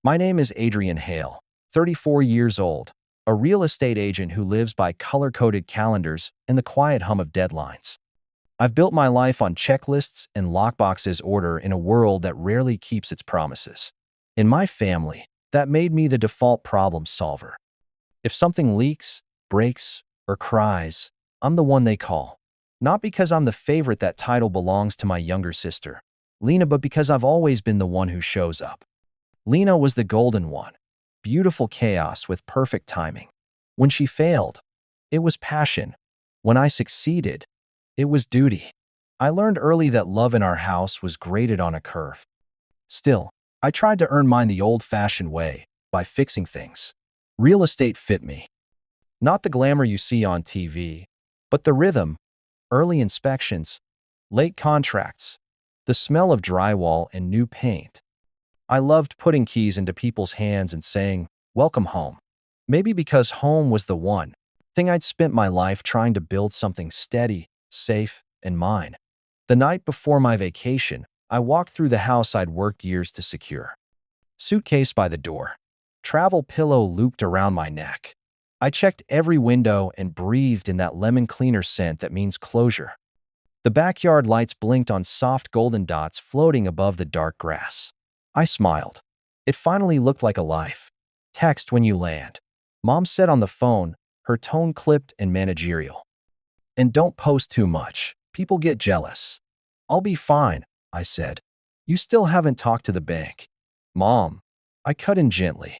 My name is Adrian Hale, 34 years old, a real estate agent who lives by color-coded calendars and the quiet hum of deadlines. I've built my life on checklists and lockboxes order in a world that rarely keeps its promises. In my family, that made me the default problem solver. If something leaks, breaks, or cries, I'm the one they call. Not because I'm the favorite. That title belongs to my younger sister, Lena, but because I've always been the one who shows up. Lena was the golden one, beautiful chaos with perfect timing. When she failed, it was passion. When I succeeded, it was duty. I learned early that love in our house was graded on a curve. Still, I tried to earn mine the old-fashioned way, by fixing things. Real estate fit me. Not the glamour you see on TV, but the rhythm, early inspections, late contracts, the smell of drywall and new paint. I loved putting keys into people's hands and saying, "Welcome home." Maybe because home was the one thing I'd spent my life trying to build, something steady, safe, and mine. The night before my vacation, I walked through the house I'd worked years to secure. Suitcase by the door, travel pillow looped around my neck. I checked every window and breathed in that lemon cleaner scent that means closure. The backyard lights blinked on soft golden dots floating above the dark grass. I smiled. It finally looked like a life. "Text when you land," Mom said on the phone, her tone clipped and managerial. "And don't post too much. People get jealous." "I'll be fine," I said. "You still haven't talked to the bank." "Mom," I cut in gently.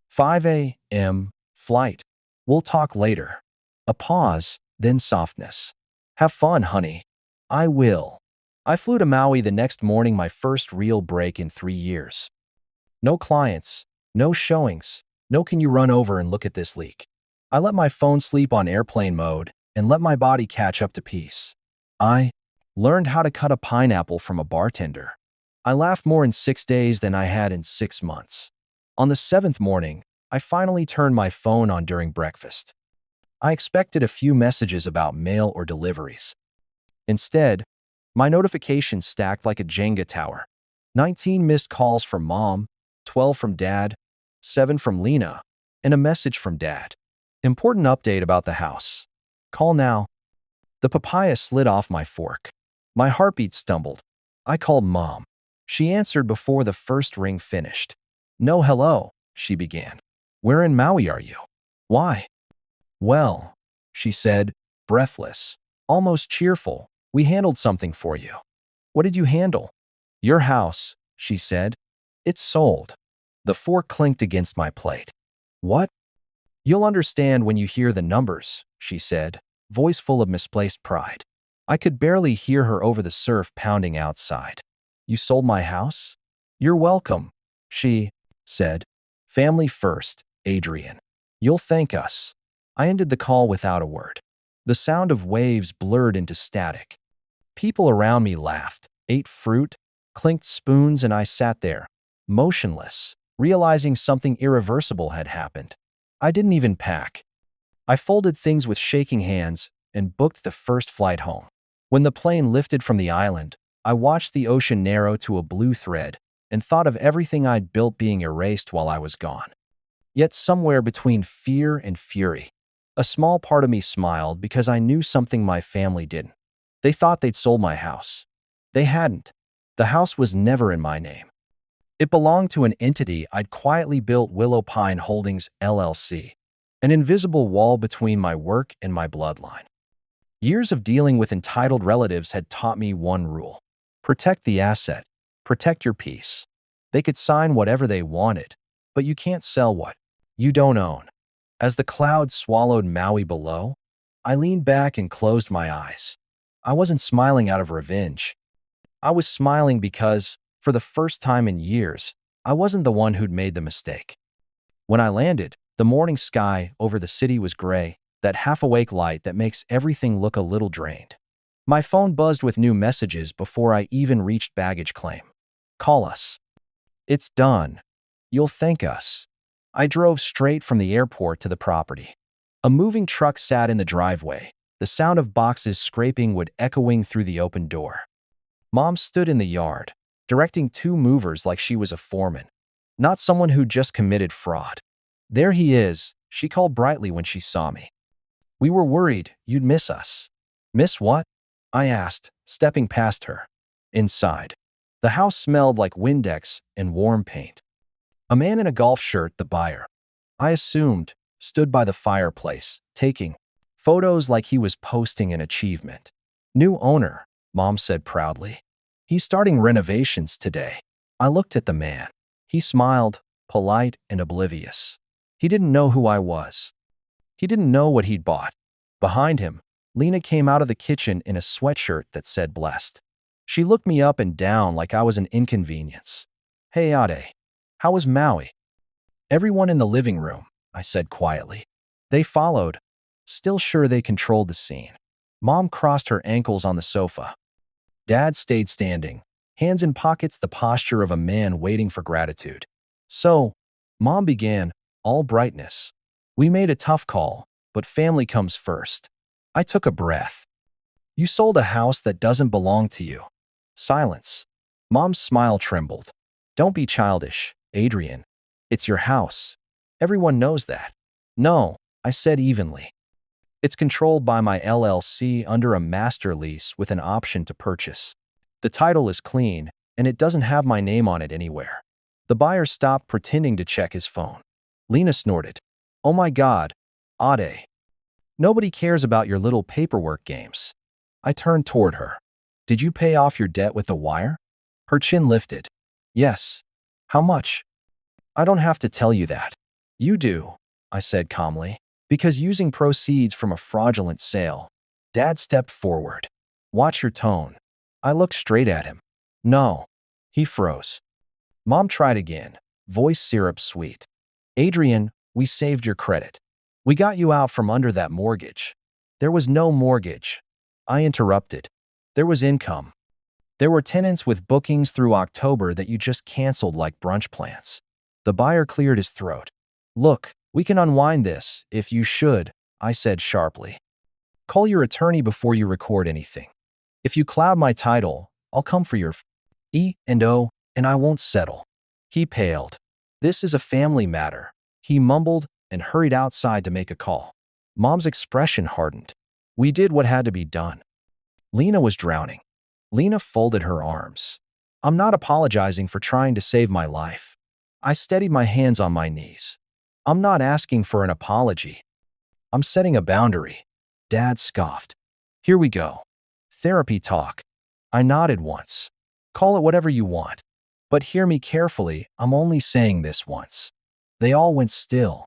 5 a.m. flight. "We'll talk later." A pause, then softness. "Have fun, honey." "I will." I flew to Maui the next morning, my first real break in 3 years. No clients, no showings, no "can you run over and look at this leak?" I let my phone sleep on airplane mode and let my body catch up to peace. I learned how to cut a pineapple from a bartender. I laughed more in 6 days than I had in 6 months. On the 7th morning, I finally turned my phone on during breakfast. I expected a few messages about mail or deliveries. Instead, my notifications stacked like a Jenga tower. 19 missed calls from Mom, 12 from Dad, 7 from Lena, and a message from Dad. "Important update about the house. Call now." The papaya slid off my fork. My heartbeat stumbled. I called Mom. She answered before the first ring finished. "No, hello," she began. "Where in Maui are you?" "Why?" "Well," she said, breathless, almost cheerful, "we handled something for you." "What did you handle?" "Your house," she said. "It's sold." The fork clinked against my plate. "What?" "You'll understand when you hear the numbers," she said, voice full of misplaced pride. I could barely hear her over the surf pounding outside. "You sold my house?" "You're welcome," she said. "Family first, Adrian. You'll thank us." I ended the call without a word. The sound of waves blurred into static. People around me laughed, ate fruit, clinked spoons, and I sat there, motionless, realizing something irreversible had happened. I didn't even pack. I folded things with shaking hands and booked the first flight home. When the plane lifted from the island, I watched the ocean narrow to a blue thread and thought of everything I'd built being erased while I was gone. Yet somewhere between fear and fury, a small part of me smiled because I knew something my family didn't. They thought they'd sold my house. They hadn't. The house was never in my name. It belonged to an entity I'd quietly built, Willow Pine Holdings, LLC, an invisible wall between my work and my bloodline. Years of dealing with entitled relatives had taught me one rule: protect the asset, protect your peace. They could sign whatever they wanted, but you can't sell what you don't own. As the clouds swallowed Maui below, I leaned back and closed my eyes. I wasn't smiling out of revenge. I was smiling because, for the first time in years, I wasn't the one who'd made the mistake. When I landed, the morning sky over the city was gray, that half-awake light that makes everything look a little drained. My phone buzzed with new messages before I even reached baggage claim. "Call us. It's done. You'll thank us." I drove straight from the airport to the property. A moving truck sat in the driveway, the sound of boxes scraping wood echoing through the open door. Mom stood in the yard, directing 2 movers like she was a foreman. Not someone who just committed fraud. There he is, she called brightly when she saw me. We were worried you'd miss us. Miss what? I asked, stepping past her. Inside. The house smelled like Windex and warm paint. A man in a golf shirt, the buyer, I assumed, stood by the fireplace, taking photos like he was posting an achievement. New owner, Mom said proudly. He's starting renovations today. I looked at the man. He smiled, polite and oblivious. He didn't know who I was. He didn't know what he'd bought. Behind him, Lena came out of the kitchen in a sweatshirt that said blessed. She looked me up and down like I was an inconvenience. Hey Ade, how was Maui? Everyone in the living room, I said quietly. They followed, still sure they controlled the scene. Mom crossed her ankles on the sofa. Dad stayed standing, hands in pockets, the posture of a man waiting for gratitude. So, Mom began, all brightness. We made a tough call, but family comes first. I took a breath. You sold a house that doesn't belong to you. Silence. Mom's smile trembled. Don't be childish, Adrian. It's your house. Everyone knows that. No, I said evenly. It's controlled by my LLC under a master lease with an option to purchase. The title is clean, and it doesn't have my name on it anywhere. The buyer stopped pretending to check his phone. Lena snorted. Oh my God, Ade. Nobody cares about your little paperwork games. I turned toward her. Did you pay off your debt with the wire? Her chin lifted. Yes. How much? I don't have to tell you that. You do, I said calmly, because using proceeds from a fraudulent sale. Dad stepped forward. Watch your tone. I looked straight at him. No. He froze. Mom tried again, voice syrup sweet. Adrian, we saved your credit. We got you out from under that mortgage. There was no mortgage. I interrupted. There was income. There were tenants with bookings through October that you just canceled like brunch plans. The buyer cleared his throat. Look, we can unwind this, if you should, I said sharply. Call your attorney before you record anything. If you cloud my title, I'll come for your E&O, and I won't settle. He paled. This is a family matter, he mumbled and hurried outside to make a call. Mom's expression hardened. We did what had to be done. Lena was drowning. Lena folded her arms. I'm not apologizing for trying to save my life. I steadied my hands on my knees. I'm not asking for an apology. I'm setting a boundary. Dad scoffed. Here we go. Therapy talk. I nodded once. Call it whatever you want. But hear me carefully, I'm only saying this once. They all went still.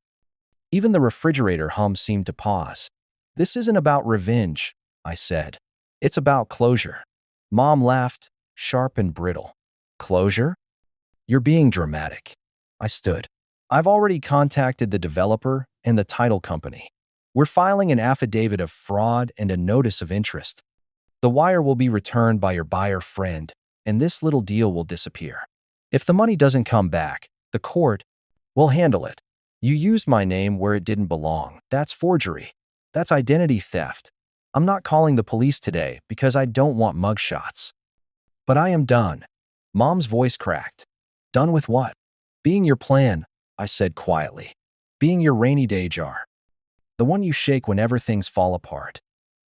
Even the refrigerator hum seemed to pause. This isn't about revenge, I said. It's about closure. Mom laughed, sharp and brittle. Closure? You're being dramatic. I stood. I've already contacted the developer and the title company. We're filing an affidavit of fraud and a notice of interest. The wire will be returned by your buyer friend, and this little deal will disappear. If the money doesn't come back, the court will handle it. You used my name where it didn't belong. That's forgery. That's identity theft. I'm not calling the police today because I don't want mugshots. But I am done. Mom's voice cracked. Done with what? Being your plan, I said quietly. Being your rainy day jar. The one you shake whenever things fall apart.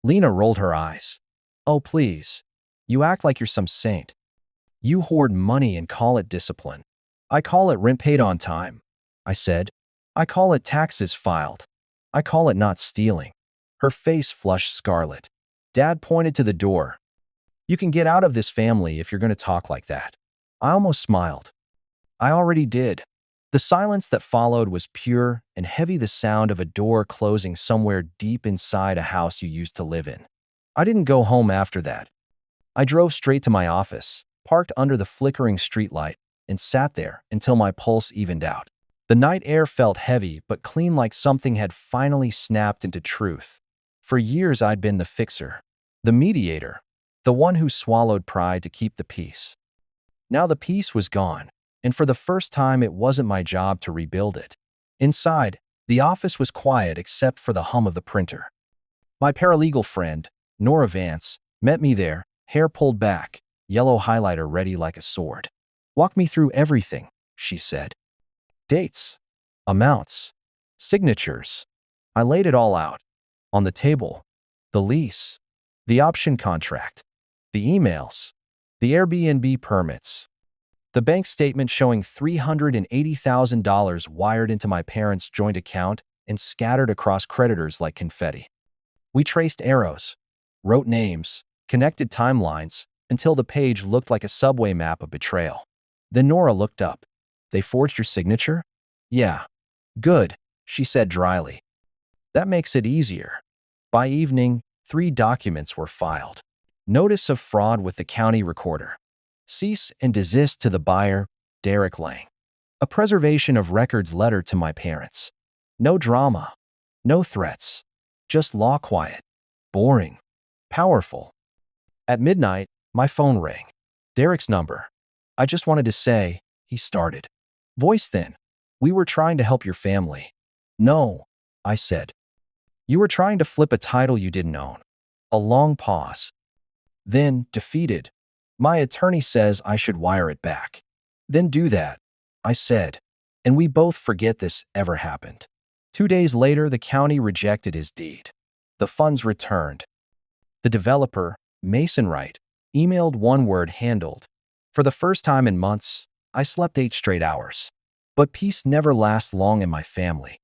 Lena rolled her eyes. Oh, please. You act like you're some saint. You hoard money and call it discipline. I call it rent paid on time, I said. I call it taxes filed. I call it not stealing. Her face flushed scarlet. Dad pointed to the door. You can get out of this family if you're going to talk like that. I almost smiled. I already did. The silence that followed was pure and heavy, the sound of a door closing somewhere deep inside a house you used to live in. I didn't go home after that. I drove straight to my office, parked under the flickering streetlight, and sat there until my pulse evened out. The night air felt heavy but clean, like something had finally snapped into truth. For years I'd been the fixer, the mediator, the one who swallowed pride to keep the peace. Now the peace was gone, and for the first time it wasn't my job to rebuild it. Inside, the office was quiet except for the hum of the printer. My paralegal friend, Nora Vance, met me there, hair pulled back, yellow highlighter ready like a sword. Walk me through everything, she said. Dates, amounts, signatures. I laid it all out. On the table. The lease, the option contract, the emails, the Airbnb permits, the bank statement showing $380,000 wired into my parents' joint account and scattered across creditors like confetti. We traced arrows, wrote names, connected timelines, until the page looked like a subway map of betrayal. Then Nora looked up. They forged your signature? Yeah. Good, she said dryly. That makes it easier. By evening, 3 documents were filed. Notice of fraud with the county recorder. Cease and desist to the buyer, Derek Lang. A preservation of records letter to my parents. No drama. No threats. Just law quiet. Boring. Powerful. At midnight, my phone rang. Derek's number. I just wanted to say, he started. Voice thin. We were trying to help your family. No, I said. You were trying to flip a title you didn't own. A long pause. Then, defeated. My attorney says I should wire it back. Then do that, I said. And we both forget this ever happened. 2 days later, the county rejected his deed. The funds returned. The developer, Mason Wright, emailed one word handled. For the first time in months, I slept 8 straight hours. But peace never lasts long in my family.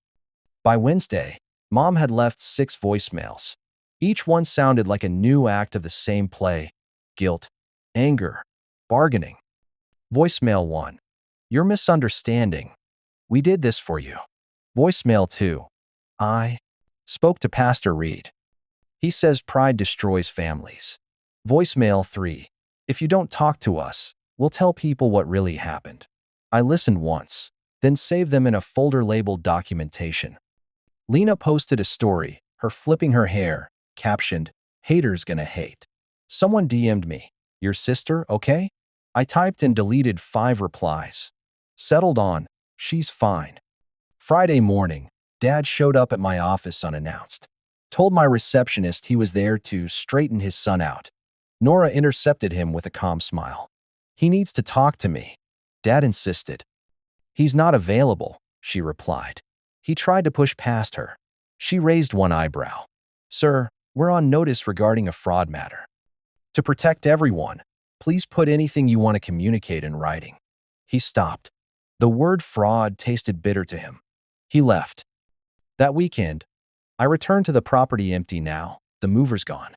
By Wednesday, Mom had left 6 voicemails. Each one sounded like a new act of the same play: guilt, anger, bargaining. Voicemail 1. You're misunderstanding. We did this for you. Voicemail 2. I spoke to Pastor Reed. He says pride destroys families. Voicemail 3. If you don't talk to us, we'll tell people what really happened. I listened once, then saved them in a folder labeled documentation. Lena posted a story, her flipping her hair, captioned, "Haters gonna hate." Someone DM'd me, "Your sister, okay?" I typed and deleted 5 replies. Settled on, "She's fine." Friday morning, Dad showed up at my office unannounced. Told my receptionist he was there to straighten his son out. Nora intercepted him with a calm smile. "He needs to talk to me," Dad insisted. "He's not available," she replied. He tried to push past her. She raised one eyebrow. "Sir, we're on notice regarding a fraud matter. To protect everyone, please put anything you want to communicate in writing." He stopped. The word fraud tasted bitter to him. He left. That weekend, I returned to the property empty now, the movers gone.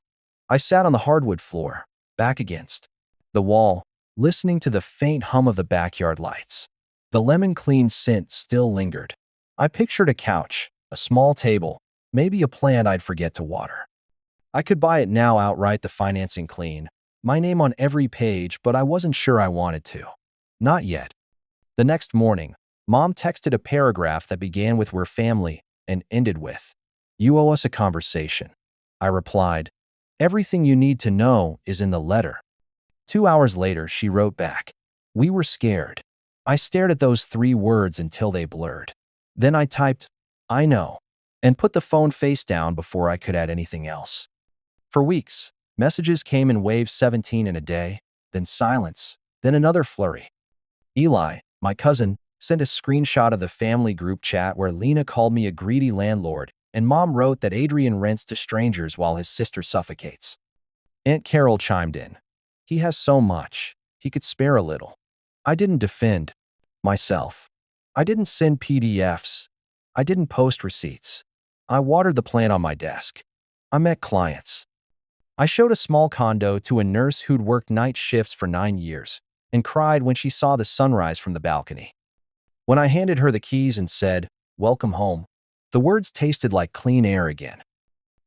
I sat on the hardwood floor, back against the wall, listening to the faint hum of the backyard lights. The lemon-clean scent still lingered. I pictured a couch, a small table, maybe a plant I'd forget to water. I could buy it now outright, the financing clean, my name on every page, but I wasn't sure I wanted to. Not yet. The next morning, Mom texted a paragraph that began with "We're family" and ended with, "You owe us a conversation." I replied, "Everything you need to know is in the letter." 2 hours later, she wrote back, "We were scared." I stared at those 3 words until they blurred. Then I typed, "I know," and put the phone face down before I could add anything else. For weeks, messages came in waves, 17 in a day, then silence, then another flurry. Eli, my cousin, sent a screenshot of the family group chat where Lena called me a greedy landlord, and Mom wrote that Adrian rents to strangers while his sister suffocates. Aunt Carol chimed in. "He has so much. He could spare a little." I didn't defend myself. I didn't send PDFs. I didn't post receipts. I watered the plant on my desk. I met clients. I showed a small condo to a nurse who'd worked night shifts for 9 years and cried when she saw the sunrise from the balcony. When I handed her the keys and said, "Welcome home," the words tasted like clean air again.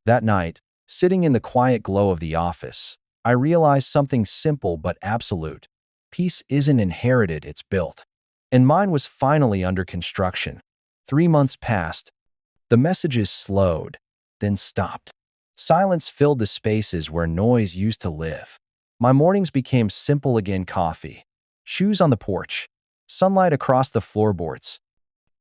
That night, sitting in the quiet glow of the office, I realized something simple but absolute. Peace isn't inherited, it's built. And mine was finally under construction. 3 months passed. The messages slowed, then stopped. Silence filled the spaces where noise used to live. My mornings became simple again: coffee, shoes on the porch, sunlight across the floorboards.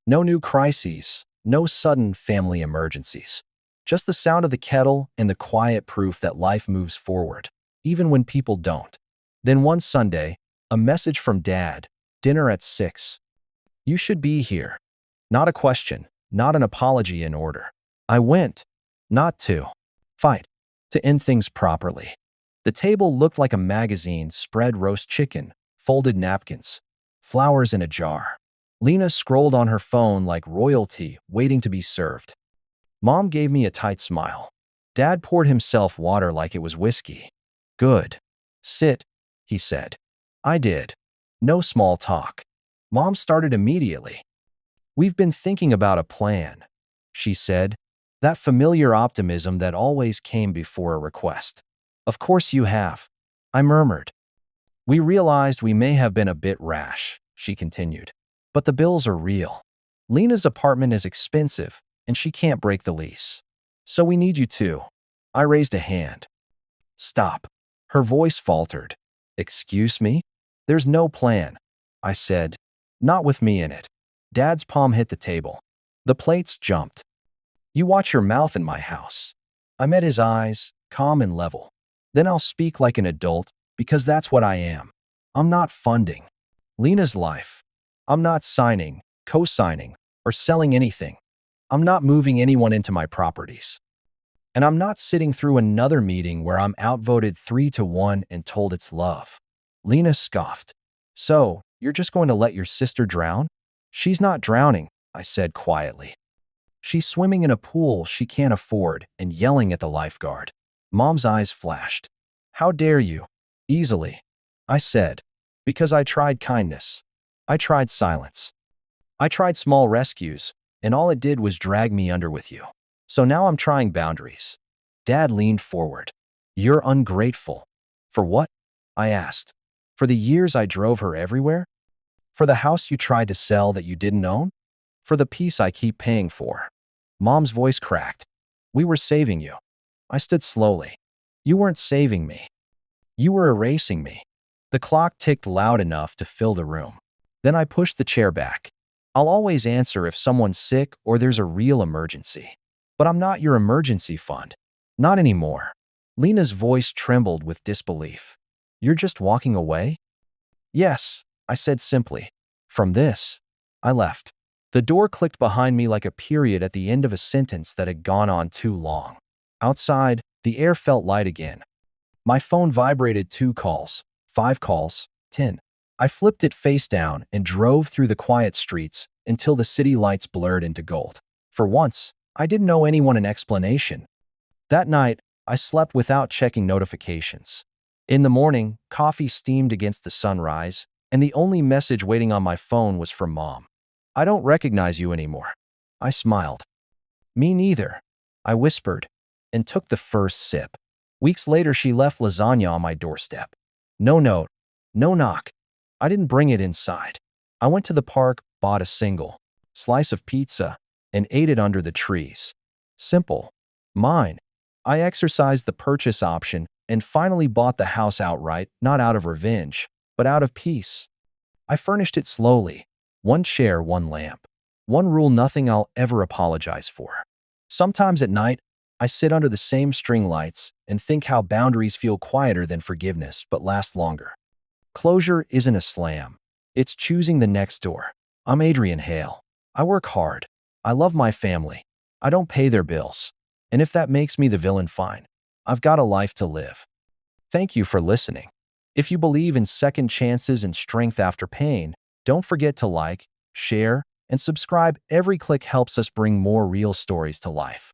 No new crises, no sudden family emergencies. Just the sound of the kettle and the quiet proof that life moves forward, even when people don't. Then one Sunday, a message from Dad, dinner at 6. You should be here. Not a question, not an apology in order. I went, not to fight, to end things properly. The table looked like a magazine, spread roast chicken, folded napkins, flowers in a jar. Lena scrolled on her phone like royalty, waiting to be served. Mom gave me a tight smile. Dad poured himself water like it was whiskey. Good. Sit, he said. I did. No small talk. Mom started immediately. We've been thinking about a plan, she said, that familiar optimism that always came before a request. Of course you have, I murmured. We realized we may have been a bit rash, she continued. But the bills are real. Lena's apartment is expensive, and she can't break the lease. So we need you too. I raised a hand. Stop. Her voice faltered. Excuse me? There's no plan, I said. Not with me in it. Dad's palm hit the table. The plates jumped. You watch your mouth in my house. I met his eyes, calm and level. Then I'll speak like an adult, because that's what I am. I'm not funding Lena's life. I'm not signing, co-signing, or selling anything. I'm not moving anyone into my properties. And I'm not sitting through another meeting where I'm outvoted 3-1 and told it's love. Lena scoffed. So, you're just going to let your sister drown? She's not drowning, I said quietly. She's swimming in a pool she can't afford and yelling at the lifeguard. Mom's eyes flashed. How dare you? Easily, I said. Because I tried kindness. I tried silence. I tried small rescues, and all it did was drag me under with you. So now I'm trying boundaries. Dad leaned forward. You're ungrateful. For what? I asked. For the years I drove her everywhere? For the house you tried to sell that you didn't own? For the peace I keep paying for? Mom's voice cracked. We were saving you. I stood slowly. You weren't saving me. You were erasing me. The clock ticked loud enough to fill the room. Then I pushed the chair back. I'll always answer if someone's sick or there's a real emergency. But I'm not your emergency fund. Not anymore. Lena's voice trembled with disbelief. You're just walking away? Yes, I said simply. From this, I left. The door clicked behind me like a period at the end of a sentence that had gone on too long. Outside, the air felt light again. My phone vibrated 2 calls, 5 calls, 10. I flipped it face down and drove through the quiet streets until the city lights blurred into gold. For once, I didn't owe anyone an explanation. That night, I slept without checking notifications. In the morning, coffee steamed against the sunrise, and the only message waiting on my phone was from Mom. I don't recognize you anymore. I smiled. Me neither, I whispered, and took the first sip. Weeks later, she left lasagna on my doorstep. No note, no knock. I didn't bring it inside. I went to the park, bought a single slice of pizza, and ate it under the trees. Simple. Mine. I exercised the purchase option and finally bought the house outright, not out of revenge, but out of peace. I furnished it slowly. 1 chair, 1 lamp. 1 rule, nothing I'll ever apologize for. Sometimes at night, I sit under the same string lights and think how boundaries feel quieter than forgiveness but last longer. Closure isn't a slam. It's choosing the next door. I'm Adrian Hale. I work hard. I love my family. I don't pay their bills. And if that makes me the villain, fine. I've got a life to live. Thank you for listening. If you believe in second chances and strength after pain, don't forget to like, share, and subscribe. Every click helps us bring more real stories to life.